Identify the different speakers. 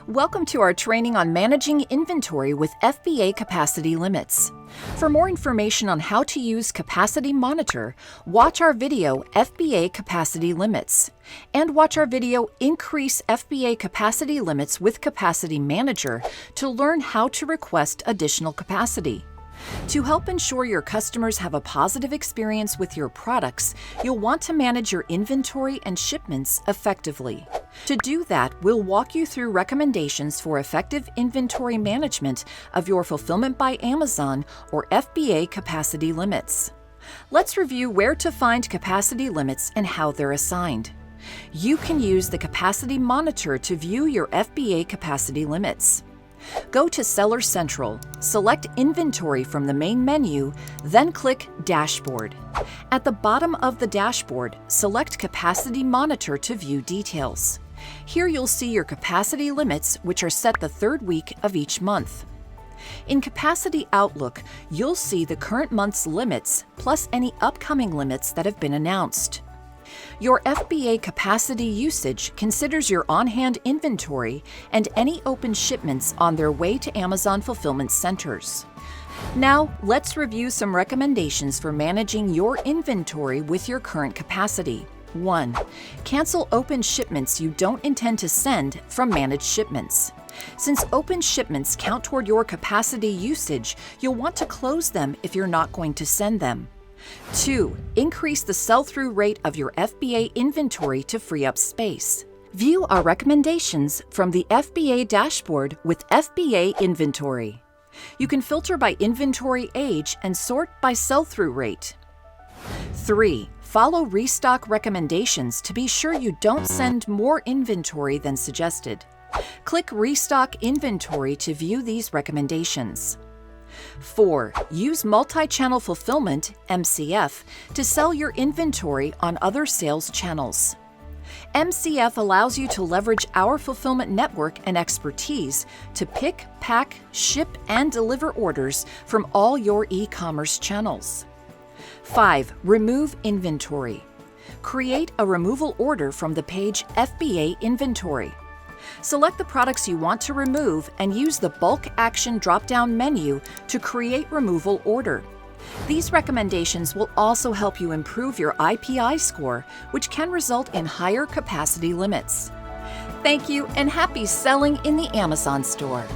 Speaker 1: Welcome to our training on managing inventory with FBA capacity limits. For more information on how to use Capacity Monitor, watch our video FBA Capacity Limits, and watch our video Increase FBA Capacity Limits with Capacity Manager to learn how to request additional capacity. To help ensure your customers have a positive experience with your products, you'll want to manage your inventory and shipments effectively. To do that, we'll walk you through recommendations for effective inventory management of your Fulfillment by Amazon or FBA capacity limits. Let's review where to find capacity limits and how they're assigned. You can use the Capacity Monitor to view your FBA capacity limits. Go to Seller Central, select Inventory from the main menu, then click Dashboard. At the bottom of the dashboard, select Capacity Monitor to view details. Here you'll see your capacity limits, which are set the third week of each month. In Capacity Outlook, you'll see the current month's limits, plus any upcoming limits that have been announced. Your FBA capacity usage considers your on-hand inventory and any open shipments on their way to Amazon fulfillment centers. Now, let's review some recommendations for managing your inventory with your current capacity. 1. Cancel open shipments you don't intend to send from managed shipments. Since open shipments count toward your capacity usage, you'll want to close them if you're not going to send them. 2. Increase the sell-through rate of your FBA inventory to free up space. View our recommendations from the FBA dashboard with FBA inventory. You can filter by inventory age and sort by sell-through rate. 3. Follow restock recommendations to be sure you don't send more inventory than suggested. Click Restock Inventory to view these recommendations. 4. Use multi-channel fulfillment, MCF, to sell your inventory on other sales channels. MCF allows you to leverage our fulfillment network and expertise to pick, pack, ship, and deliver orders from all your e-commerce channels. 5. Remove inventory. Create a removal order from the page FBA Inventory. Select the products you want to remove and use the Bulk Action drop-down menu to create removal order. These recommendations will also help you improve your IPI score, which can result in higher capacity limits. Thank you and happy selling in the Amazon store.